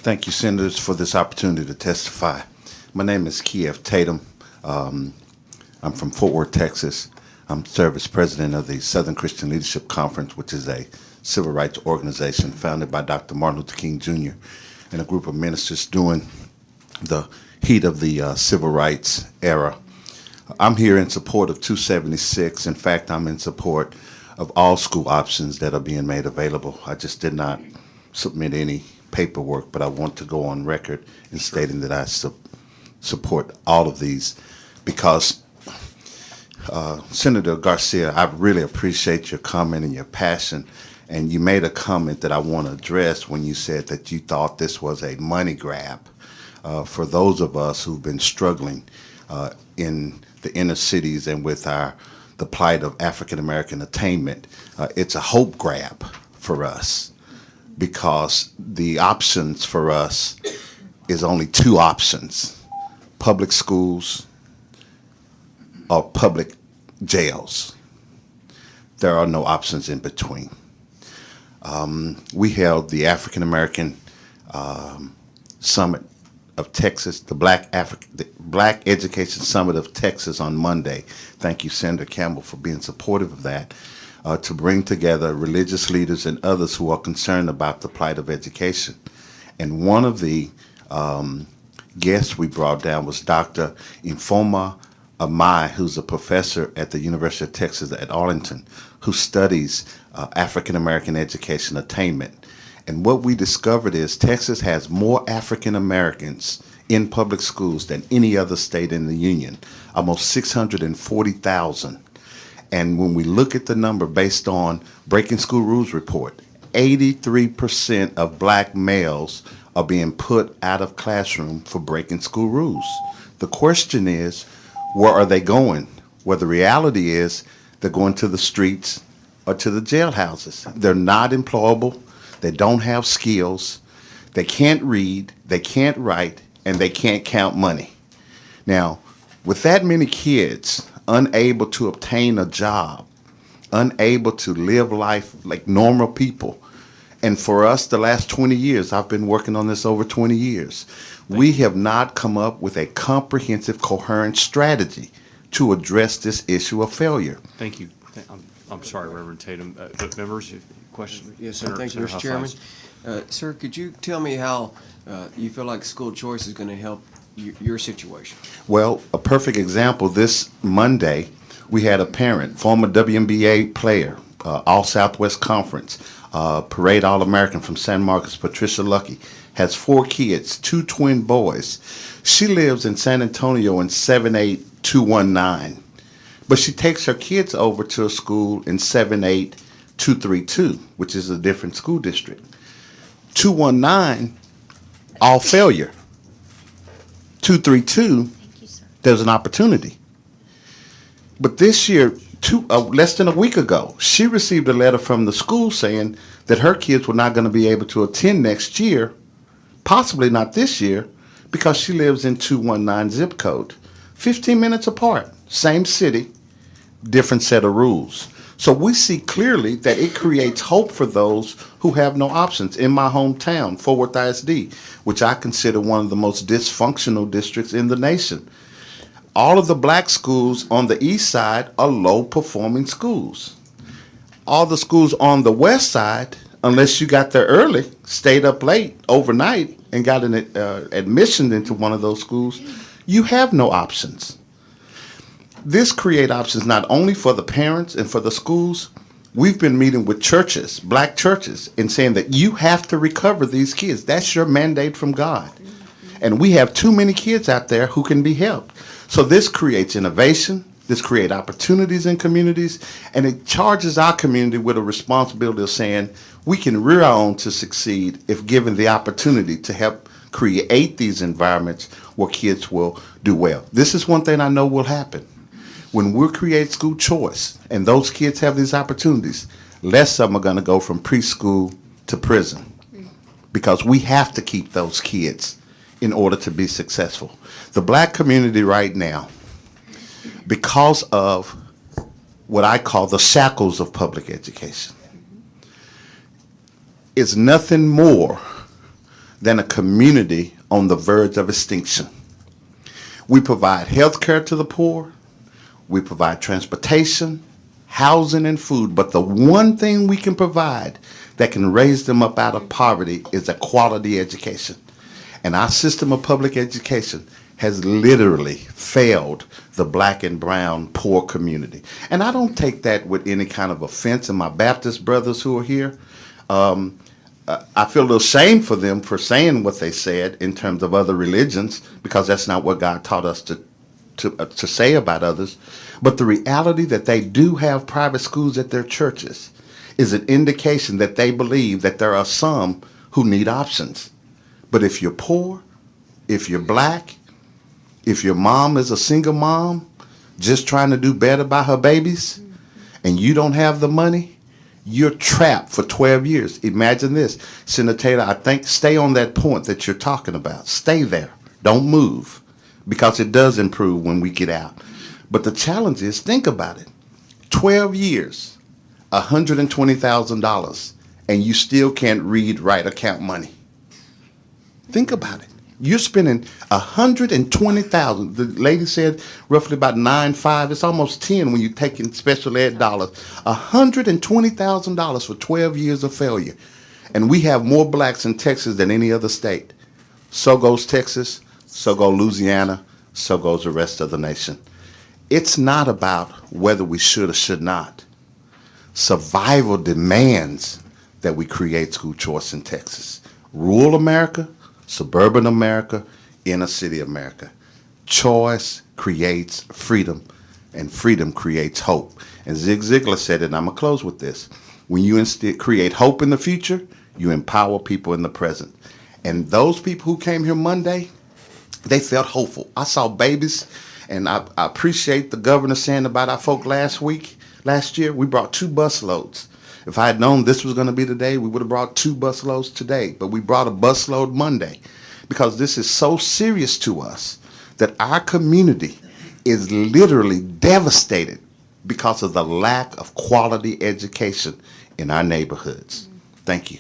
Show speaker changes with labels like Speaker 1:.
Speaker 1: Thank you, Senators, for this opportunity to testify. My name is Kyev Tatum. I'm from Fort Worth, Texas. I'm Service President of the Southern Christian Leadership Conference, which is a civil rights organization founded by Dr. Martin Luther King Jr. and a group of ministers during the heat of the civil rights era. I'm here in support of 276. In fact, I'm in support of all school options that are being made available. I just did not submit any paperwork, but I want to go on record in stating that I support all of these because Senator Garcia, I really appreciate your comment and your passion, and you made a comment that I want to address when you said that you thought this was a money grab for those of us who've been struggling in the inner cities and with the plight of African American attainment. It's a hope grab for us because the options for us is only two options: public schools or public jails. There are no options in between. We held the African American Summit of Texas, the Black Education Summit of Texas on Monday. Thank you, Senator Campbell, for being supportive of that, to bring together religious leaders and others who are concerned about the plight of education. And one of the guests we brought down was Dr. Ifeoma Amai, who's a professor at the University of Texas at Arlington, who studies African American education attainment. And what we discovered is Texas has more African Americans in public schools than any other state in the union, almost 640,000. And when we look at the number based on Breaking School Rules report, 83% of black males are being put out of classroom for breaking school rules. The question is, where are they going? Well, the reality is they're going to the streets or to the jailhouses. They're not employable. They don't have skills. They can't read. They can't write. And they can't count money. Now, with that many kids unable to obtain a job, unable to live life like normal people, and for us, the last 20 years, I've been working on this over 20 years, we have not come up with a comprehensive, coherent strategy to address this issue of failure.
Speaker 2: Thank you. I'm sorry, Reverend Tatum. Members, question?
Speaker 3: Yes, sir. Thank you, Mr. Chairman. Sir, could you tell me how you feel like school choice is going to help your situation?
Speaker 1: Well, a perfect example, this Monday, we had a parent, former WNBA player, All-Southwest Conference, Parade All-American from San Marcos, Patricia Lucky, has 4 kids, 2 twin boys. She lives in San Antonio in 78219, but she takes her kids over to a school in 78232, which is a different school district. 219, all failure. 232, there's an opportunity. But this year, less than a week ago, she received a letter from the school saying that her kids were not going to be able to attend next year, possibly not this year, because she lives in 219 zip code. 15 minutes apart, same city, different set of rules. So we see clearly that it creates hope for those who have no options. In my hometown, Fort Worth ISD, which I consider one of the most dysfunctional districts in the nation, all of the black schools on the east side are low-performing schools. All the schools on the west side, unless you got there early, stayed up late overnight, and got an admission into one of those schools, you have no options. This creates options not only for the parents and for the schools. We've been meeting with churches, black churches, and saying that you have to recover these kids. That's your mandate from God. And we have too many kids out there who can be helped. So this creates innovation, this creates opportunities in communities, and it charges our community with a responsibility of saying we can rear our own to succeed if given the opportunity to help create these environments where kids will do well. This is one thing I know will happen. When we create school choice and those kids have these opportunities, less of them are going to go from preschool to prison because we have to keep those kids in order to be successful. The black community right now, because of what I call the shackles of public education, is nothing more than a community on the verge of extinction. We provide health care to the poor. We provide transportation, housing, and food. But the one thing we can provide that can raise them up out of poverty is a quality education. And our system of public education has literally failed the black and brown poor community. And I don't take that with any kind of offense. And my Baptist brothers who are here, I feel a little shame for them for saying what they said in terms of other religions, because that's not what God taught us to say about others. But the reality that they do have private schools at their churches is an indication that they believe that there are some who need options. But if you're poor, if you're black, if your mom is a single mom just trying to do better by her babies, and you don't have the money, you're trapped for 12 years. Imagine this. Senator Taylor, I think stay on that point that you're talking about. Stay there. Don't move, because it does improve when we get out. But the challenge is, think about it. 12 years, $120,000, and you still can't read, write, or count money. Think about it. You're spending $120,000. The lady said roughly about 9.5. It's almost 10 when you're taking special ed dollars. $120,000 for 12 years of failure. And we have more blacks in Texas than any other state. So goes Texas, so goes Louisiana, so goes the rest of the nation. It's not about whether we should or should not. Survival demands that we create school choice in Texas. Rural America, suburban America, inner city America. Choice creates freedom, and freedom creates hope. And Zig Ziglar said it, and I'm going to close with this. When you create hope in the future, you empower people in the present. And those people who came here Monday, they felt hopeful. I saw babies, and I appreciate the governor saying about our folk last year, we brought 2 bus loads. If I had known this was going to be the day, we would have brought 2 busloads today. But we brought a busload Monday, because this is so serious to us that our community is literally devastated because of the lack of quality education in our neighborhoods. Thank you.